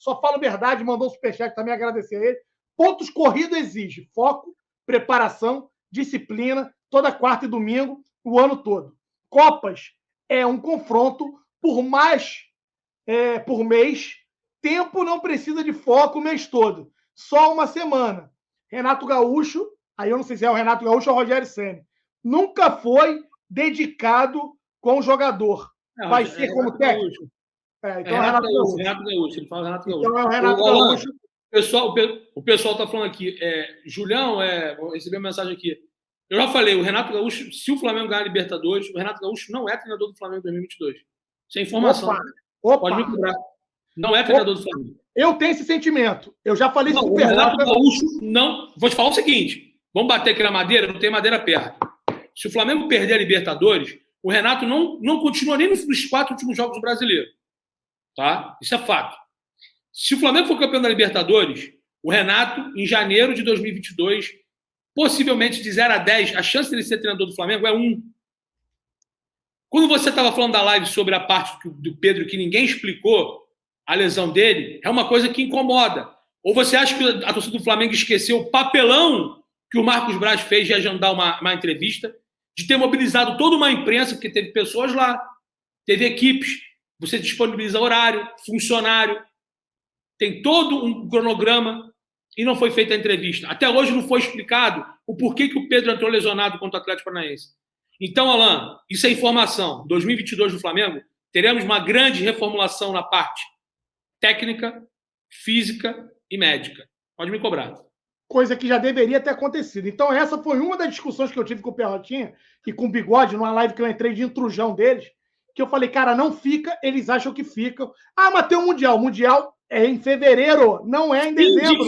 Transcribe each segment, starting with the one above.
só falo verdade, mandou um superchat também, agradecer a ele. Pontos corridos exige foco, preparação, disciplina, toda quarta e domingo, o ano todo. Copas é um confronto por mês. Tempo não precisa de foco o mês todo. Só uma semana. Renato Gaúcho, aí eu não sei se é o Renato Gaúcho ou o Rogério Ceni, nunca foi dedicado com o jogador. Vai ser como técnico? Então é Renato Gaúcho. Renato Gaúcho, ele fala Renato Gaúcho. Então é o Renato Gaúcho. O pessoal está falando aqui, Julião, vou receber uma mensagem aqui. Eu já falei, o Renato Gaúcho, se o Flamengo ganhar a Libertadores, o Renato Gaúcho não é treinador do Flamengo em 2022. Isso é informação. Opa. Pode me cobrar. Não é treinador do Flamengo. Eu tenho esse sentimento. Eu já falei isso com o Renato Gaúcho não... Vou te falar o seguinte, vamos bater aqui na madeira, não tem madeira perto. Se o Flamengo perder a Libertadores, o Renato não continua nem nos 4 últimos jogos do Brasileiro. Tá? Isso é fato. Se o Flamengo for campeão da Libertadores, o Renato, em janeiro de 2022, possivelmente de 0 a 10, a chance de ele ser treinador do Flamengo é 1. Quando você estava falando da live sobre a parte do Pedro que ninguém explicou, a lesão dele, é uma coisa que incomoda. Ou você acha que a torcida do Flamengo esqueceu o papelão que o Marcos Braz fez de agendar uma entrevista, de ter mobilizado toda uma imprensa, porque teve pessoas lá, teve equipes, você disponibiliza horário, funcionário, tem todo um cronograma e não foi feita a entrevista. Até hoje não foi explicado o porquê que o Pedro entrou lesionado contra o Atlético Paranaense. Então, Alan, isso é informação. 2022 do Flamengo, teremos uma grande reformulação na parte técnica, física e médica. Pode me cobrar. Coisa que já deveria ter acontecido. Então, essa foi uma das discussões que eu tive com o Perrotinha e com o Bigode, numa live que eu entrei de intrusão deles, que eu falei, cara, não fica, eles acham que ficam. Ah, mas tem o Mundial. O Mundial é em fevereiro, não é em dezembro.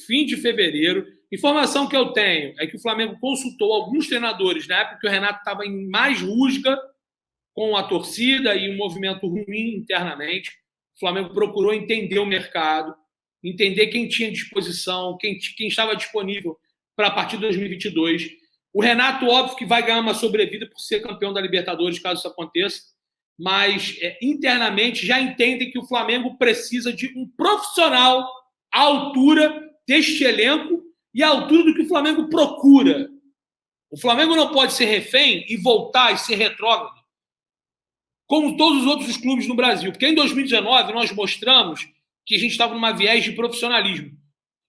Fim de fevereiro. Informação que eu tenho é que o Flamengo consultou alguns treinadores na época que o Renato estava em mais rusga com a torcida e um movimento ruim internamente. O Flamengo procurou entender o mercado, entender quem tinha disposição, quem estava disponível para a partir de 2022. O Renato, óbvio, que vai ganhar uma sobrevida por ser campeão da Libertadores, caso isso aconteça, mas internamente já entendem que o Flamengo precisa de um profissional à altura deste elenco e à altura do que o Flamengo procura. O Flamengo não pode ser refém e voltar e ser retrógrado, como todos os outros clubes no Brasil. Porque em 2019 nós mostramos que a gente estava numa viés de profissionalismo.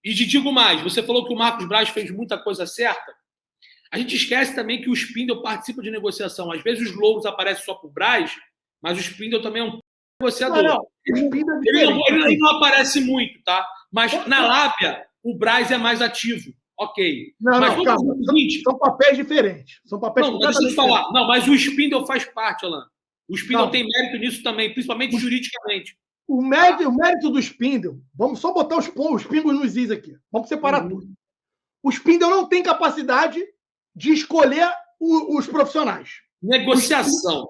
E te digo mais, você falou que o Marcos Braz fez muita coisa certa. A gente esquece também que o Spindle participa de negociação. Às vezes os louros aparecem só para o Braz, mas o Spindle também é um negociador. Ele não aparece muito, tá? Mas na lábia, o Braz é mais ativo. Ok. Calma. São papéis diferentes. Deixa eu te falar. Não, mas o Spindle faz parte, Alan. O Spindle tem mérito nisso também, principalmente juridicamente. O mérito do Spindle, vamos só botar os pingos nos is aqui. Vamos separar tudo. O Spindle não tem capacidade de escolher os profissionais. Negociação.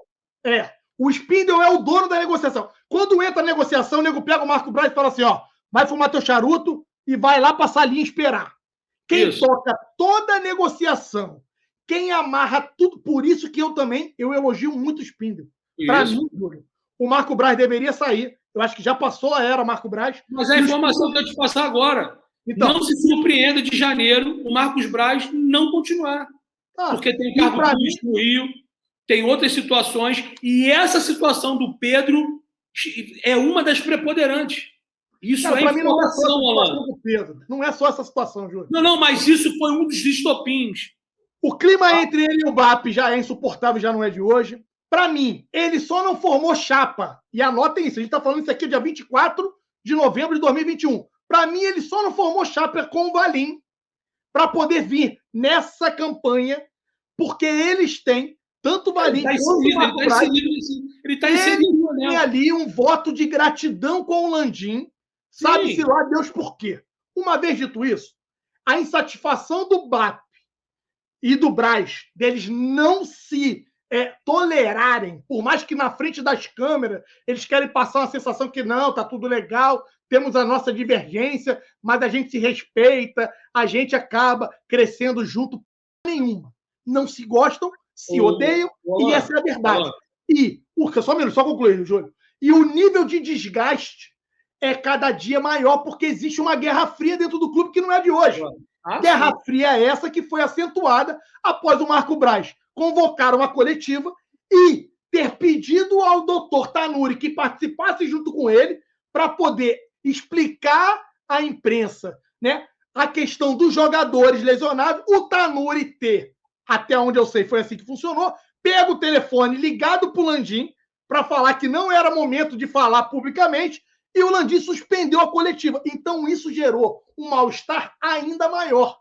O Spindle é o dono da negociação. Quando entra a negociação, o nego pega o Marco Braz e fala assim, ó, vai fumar teu charuto e vai lá pra salinha esperar. Quem toca toda a negociação, quem amarra tudo, por isso que eu elogio muito o Spindle. Para mim, o Marco Braz deveria sair. Eu acho que já passou a era Marco Braz. Mas a informação que eu te passar agora. Então, não se surpreenda de janeiro o Marcos Braz não continuar. Porque tem cargo público no Rio, tem outras situações, e essa situação do Pedro é uma das preponderantes. Isso é informação, Alan. Não é só essa situação, Júlio. Não, mas isso foi um dos estopins. O clima entre ele e o BAP já é insuportável, já não é de hoje. Para mim, ele só não formou chapa. E anotem isso, a gente está falando isso aqui dia 24 de novembro de 2021. Para mim, ele só não formou chapa com o Valim para poder vir nessa campanha, porque eles têm, tanto o Valim quanto o Marco Braz, ele está inserido, né? Tem ali um voto de gratidão com o Landim, sabe-se lá Deus por quê. Uma vez dito isso, a insatisfação do BAP e do Braz, deles não se tolerarem, por mais que na frente das câmeras eles querem passar uma sensação que não, tá tudo legal, temos a nossa divergência, mas a gente se respeita, a gente acaba crescendo junto. Nenhuma. Não se gostam, se odeiam, e essa é a verdade. E, só concluindo, Júlio, e o nível de desgaste é cada dia maior, porque existe uma guerra fria dentro do clube que não é de hoje. Guerra fria essa que foi acentuada após o Marco Braz convocar uma coletiva e ter pedido ao doutor Tanuri que participasse junto com ele para poder explicar à imprensa, né, a questão dos jogadores lesionados, o Tanuri ter, até onde eu sei, foi assim que funcionou, pega o telefone ligado para o Landim para falar que não era momento de falar publicamente e o Landim suspendeu a coletiva. Então isso gerou um mal-estar ainda maior.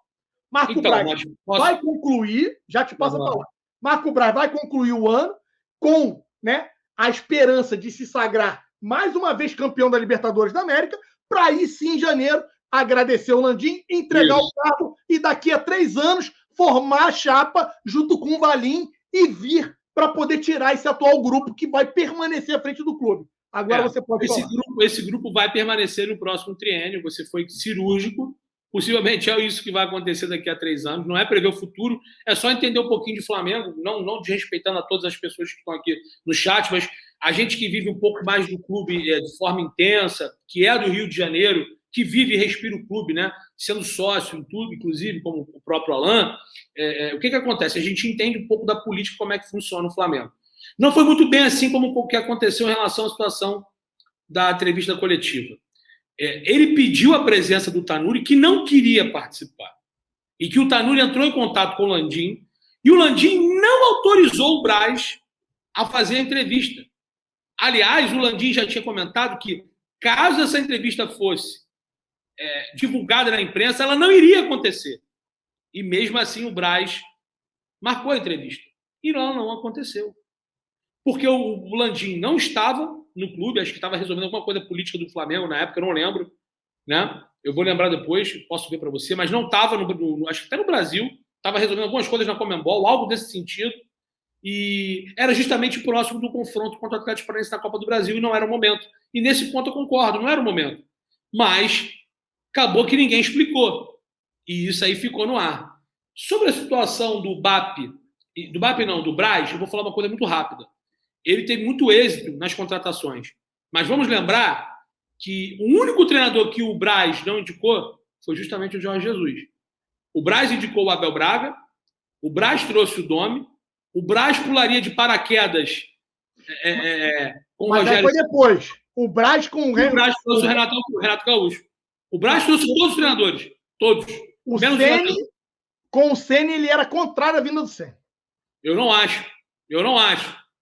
Marco Braz vai concluir, já te passo a palavra, Marco Braz vai concluir o ano com, né, a esperança de se sagrar mais uma vez campeão da Libertadores da América, para aí sim, em janeiro, agradecer o Landim, entregar o cargo e daqui a 3 anos formar a chapa junto com o Valim e vir para poder tirar esse atual grupo que vai permanecer à frente do clube. Agora você pode falar. Esse grupo vai permanecer no próximo triênio, você foi cirúrgico, possivelmente é isso que vai acontecer daqui a 3 anos, não é prever o futuro, é só entender um pouquinho de Flamengo, não desrespeitando a todas as pessoas que estão aqui no chat, mas a gente que vive um pouco mais do clube de forma intensa, que é do Rio de Janeiro, que vive e respira o clube, né? Sendo sócio em tudo, inclusive, como o próprio Alan, o que acontece? A gente entende um pouco da política, como é que funciona o Flamengo. Não foi muito bem assim como o que aconteceu em relação à situação da entrevista coletiva. Ele pediu a presença do Tanuri, que não queria participar. E que o Tanuri entrou em contato com o Landim, e o Landim não autorizou o Braz a fazer a entrevista. Aliás, o Landim já tinha comentado que, caso essa entrevista fosse divulgada na imprensa, ela não iria acontecer. E mesmo assim o Braz marcou a entrevista. E ela não aconteceu. Porque o Landim não estava no clube, acho que estava resolvendo alguma coisa política do Flamengo na época, eu não lembro, né? Eu vou lembrar depois, posso ver para você, mas não estava, acho que até no Brasil, estava resolvendo algumas coisas na Conmebol, algo desse sentido, e era justamente próximo do confronto contra o Atlético Paranaense na Copa do Brasil, e não era o momento. E nesse ponto eu concordo, não era o momento. Mas acabou que ninguém explicou. E isso aí ficou no ar. Sobre a situação do do Braz, eu vou falar uma coisa muito rápida. Ele teve muito êxito nas contratações. Mas vamos lembrar que o único treinador que o Braz não indicou foi justamente o Jorge Jesus. O Braz indicou o Abel Braga, o Braz trouxe o Domi, o Braz pularia de paraquedas com o Rogério. Mas foi depois. O Braz com o Braz trouxe o Renato Gaúcho. O Braz trouxe todos os treinadores. Todos. O Ceni, com o Ceni, ele era contrário à vinda do Ceni. Eu não acho.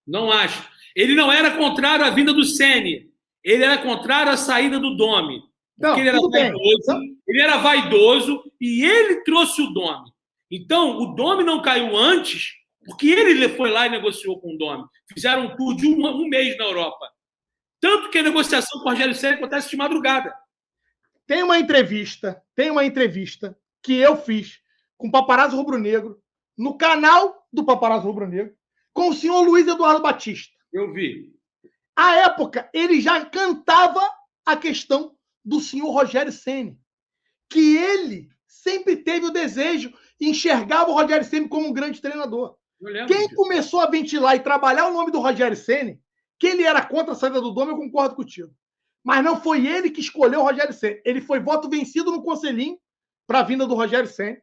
Não acho. Ele não era contrário à vinda do Ceni. Ele era contrário à saída do Domi. Porque ele era vaidoso e ele trouxe o Domi. Então, o Domi não caiu antes porque ele foi lá e negociou com o Domi. Fizeram um tour de um mês na Europa. Tanto que a negociação com o Rogério Ceni acontece de madrugada. Tem uma entrevista que eu fiz com o Paparazzo Rubro-Negro no canal do Paparazzo Rubro-Negro com o senhor Luiz Eduardo Batista. Eu vi. À época, ele já cantava a questão do senhor Rogério Ceni, que ele sempre teve o desejo e enxergava o Rogério Ceni como um grande treinador. Quem começou a ventilar e trabalhar o nome do Rogério Ceni, que ele era contra a saída do Dom, eu concordo contigo. Mas não foi ele que escolheu o Rogério Ceni. Ele foi voto vencido no Conselhinho para a vinda do Rogério Ceni.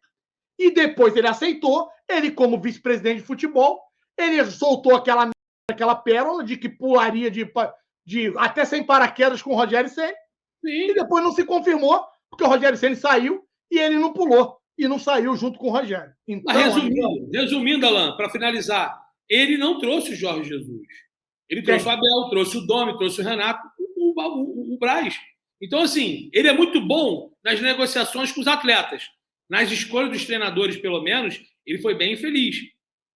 E depois ele aceitou, ele como vice-presidente de futebol, ele soltou aquela pérola de que pularia de até sem paraquedas com o Rogério Ceni. E depois não se confirmou, porque o Rogério Ceni saiu e ele não pulou. E não saiu junto com o Rogério. Então, resumindo, Alan, para finalizar, ele não trouxe o Jorge Jesus. Ele trouxe o Abel, trouxe o Domi, trouxe o Renato, o Braz. Então, assim, ele é muito bom nas negociações com os atletas. Nas escolhas dos treinadores, pelo menos, ele foi bem feliz.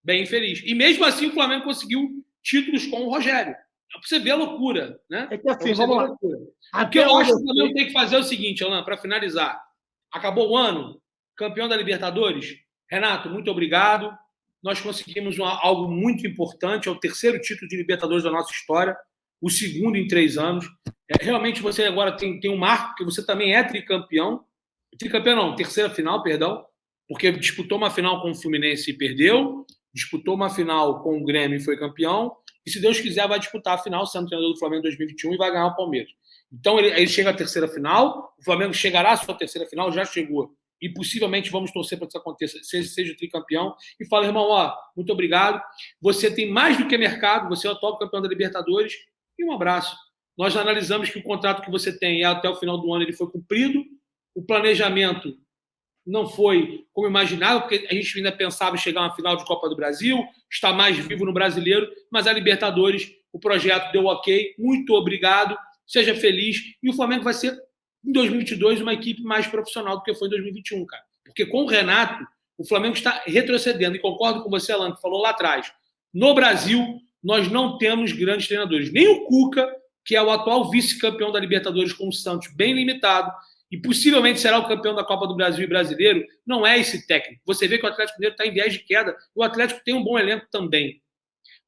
Bem feliz. E mesmo assim, o Flamengo conseguiu títulos com o Rogério. Para você ver a loucura, né? É que assim, vamos lá. O que eu acho que o Flamengo tem que fazer é o seguinte, Alan, para finalizar. Acabou o ano, campeão da Libertadores. Renato, muito obrigado. Nós conseguimos algo muito importante. É o 3º título de Libertadores da nossa história. O 2º em 3 anos. Realmente você agora tem um marco, porque você também é tricampeão. Tricampeão não, 3ª final, perdão. Porque disputou uma final com o Fluminense e perdeu. Disputou uma final com o Grêmio e foi campeão. E, se Deus quiser, vai disputar a final, sendo treinador do Flamengo em 2021 e vai ganhar o Palmeiras. Então, ele chega à terceira final, o Flamengo chegará à sua terceira final, já chegou. E possivelmente vamos torcer para que isso aconteça, seja o tricampeão. E fala, irmão, muito obrigado. Você tem mais do que mercado, você é o atual campeão da Libertadores. E um abraço. Nós analisamos que o contrato que você tem até o final do ano ele foi cumprido. O planejamento não foi como imaginava, porque a gente ainda pensava em chegar a uma final de Copa do Brasil, estar mais vivo no Brasileiro, mas a Libertadores, o projeto deu ok. Muito obrigado. Seja feliz. E o Flamengo vai ser, em 2022, uma equipe mais profissional do que foi em 2021, cara. Porque com o Renato, o Flamengo está retrocedendo. E concordo com você, Alan, que falou lá atrás. No Brasil, nós não temos grandes treinadores. Nem o Cuca, que é o atual vice-campeão da Libertadores com o Santos, bem limitado, e possivelmente será o campeão da Copa do Brasil e brasileiro, não é esse técnico. Você vê que o Atlético Mineiro está em viés de queda. O Atlético tem um bom elenco também.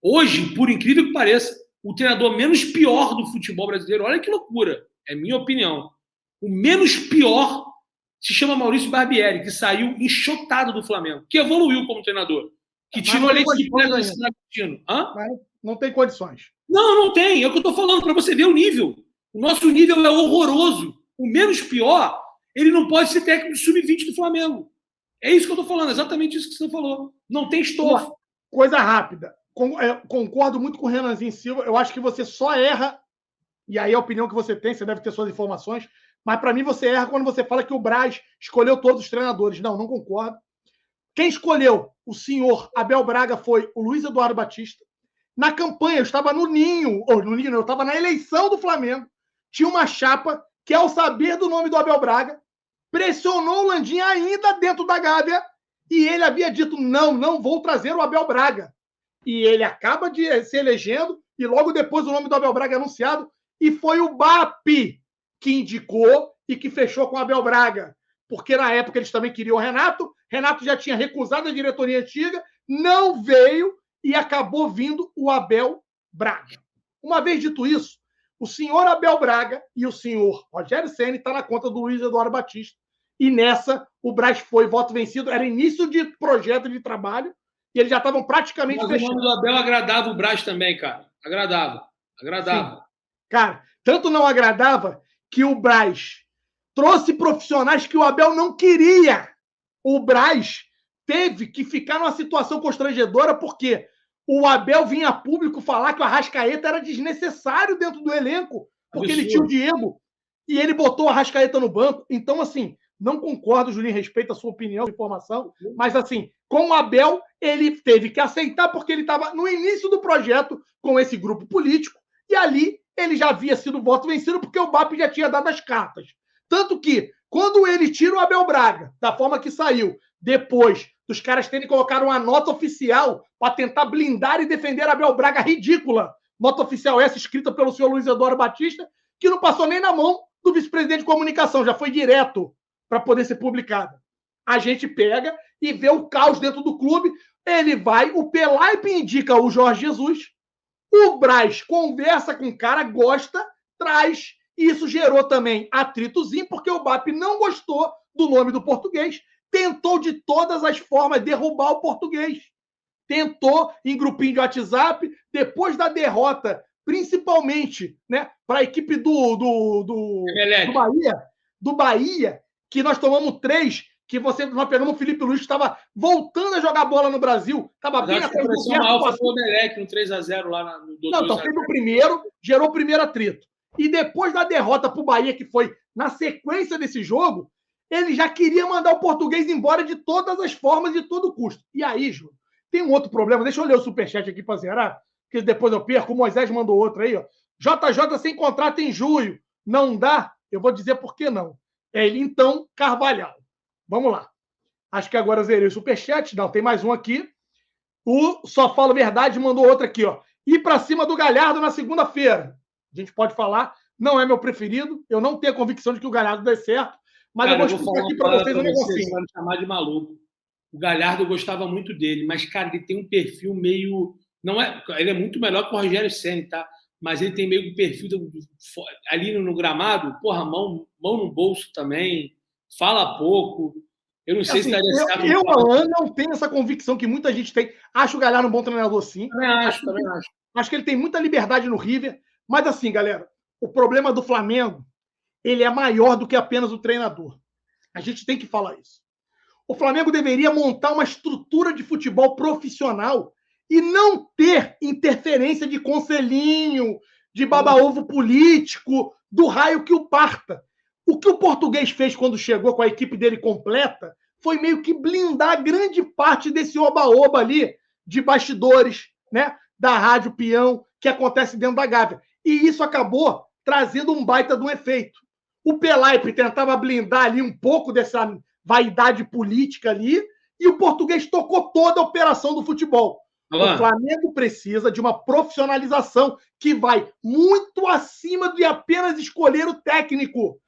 Hoje, por incrível que pareça, o treinador menos pior do futebol brasileiro, olha que loucura, é minha opinião. O menos pior se chama Maurício Barbieri, que saiu enxotado do Flamengo, que evoluiu como treinador, que tirou a leite de pedra desse Bragantino. Não tem condições. Não tem. É o que eu estou falando, para você ver o nível. O nosso nível é horroroso. O menos pior, ele não pode ser técnico de sub-20 do Flamengo. É isso que eu estou falando, exatamente isso que você falou. Não tem estofo. Coisa rápida. Concordo muito com o Renanzinho Silva. Eu acho que você só erra, e aí a opinião que você tem, você deve ter suas informações, mas para mim você erra quando você fala que o Braz escolheu todos os treinadores. Não concordo. Quem escolheu o senhor Abel Braga foi o Luiz Eduardo Batista. Na campanha, eu estava no ninho, eu estava na eleição do Flamengo. Tinha uma chapa que, ao saber do nome do Abel Braga, pressionou o Landim ainda dentro da Gávea e ele havia dito, não vou trazer o Abel Braga. E ele acaba de se elegendo e logo depois o nome do Abel Braga é anunciado e foi o BAP que indicou e que fechou com o Abel Braga. Porque na época eles também queriam o Renato já tinha recusado a diretoria antiga, não veio e acabou vindo o Abel Braga. Uma vez dito isso, o senhor Abel Braga e o senhor Rogério Ceni estão na conta do Luiz Eduardo Batista. E nessa, o Braz foi voto vencido. Era início de projeto de trabalho e eles já estavam praticamente fechando. Mas o nome do Abel agradava o Braz também, cara. Agradava. Sim. Cara, tanto não agradava que o Braz trouxe profissionais que o Abel não queria. O Braz teve que ficar numa situação constrangedora porque o Abel vinha a público falar que o Arrascaeta era desnecessário dentro do elenco, porque ele tinha o Diego e ele botou o Arrascaeta no banco. Então, assim, não concordo, Julinho, respeito a sua opinião, informação, mas, assim, com o Abel, ele teve que aceitar porque ele estava no início do projeto com esse grupo político e ali ele já havia sido voto vencido porque o BAP já tinha dado as cartas. Tanto que, quando ele tira o Abel Braga, da forma que saiu, depois dos caras terem colocado uma nota oficial para tentar blindar e defender a Abel Braga ridícula. Nota oficial essa escrita pelo senhor Luiz Eduardo Batista, que não passou nem na mão do vice-presidente de comunicação, já foi direto para poder ser publicada. A gente pega e vê o caos dentro do clube, ele vai, o Pelaipe indica o Jorge Jesus, o Braz conversa com o cara, gosta, traz, e isso gerou também atritozinho, porque o BAP não gostou do nome do português, tentou de todas as formas derrubar o português. Tentou em grupinho de WhatsApp, depois da derrota, principalmente, né, para a equipe do Bahia, que nós tomamos 3, que nós pegamos o Felipe Luiz, que estava voltando a jogar bola no Brasil, estava bem na frente do Alfa foi o Emelec no 3-0 lá no então fez o primeiro, gerou o primeiro atrito. E depois da derrota para o Bahia, que foi na sequência desse jogo, ele já queria mandar o português embora de todas as formas, de todo custo. E aí, Júlio, tem um outro problema. Deixa eu ler o superchat aqui para zerar, que depois eu perco. O Moisés mandou outro aí. Ó. JJ sem contrato em julho. Não dá? Eu vou dizer por que não. É ele, então, Carvalhal. Vamos lá. Acho que agora eu zerei o superchat. Não, tem mais um aqui. O Só Fala Verdade mandou outro aqui. Ó. Ir para cima do Galhardo na segunda-feira. A gente pode falar. Não é meu preferido. Eu não tenho a convicção de que o Galhardo dê certo. Mas cara, eu vou explicar aqui para vocês um negocinho. Vai me chamar de maluco. O Galhardo eu gostava muito dele, mas, cara, ele tem um perfil meio... Não é... Ele é muito melhor que o Rogério Ceni, tá? Mas ele tem meio que perfil ali no gramado, porra, mão no bolso também, fala pouco. Eu não sei se daria certo. Eu, Alan, não tenho essa convicção que muita gente tem. Acho o Galhardo um bom treinador, sim. Também acho. Acho que ele tem muita liberdade no River. Mas, assim, galera, o problema do Flamengo, ele é maior do que apenas o treinador. A gente tem que falar isso. O Flamengo deveria montar uma estrutura de futebol profissional e não ter interferência de conselhinho, de baba-ovo político, do raio que o parta. O que o Português fez quando chegou com a equipe dele completa foi meio que blindar grande parte desse oba-oba ali de bastidores, né, da Rádio Peão, que acontece dentro da Gávea. E isso acabou trazendo um baita de um efeito. O Pelaipe tentava blindar ali um pouco dessa vaidade política ali, e o Português tocou toda a operação do futebol. O Flamengo precisa de uma profissionalização que vai muito acima de apenas escolher o técnico.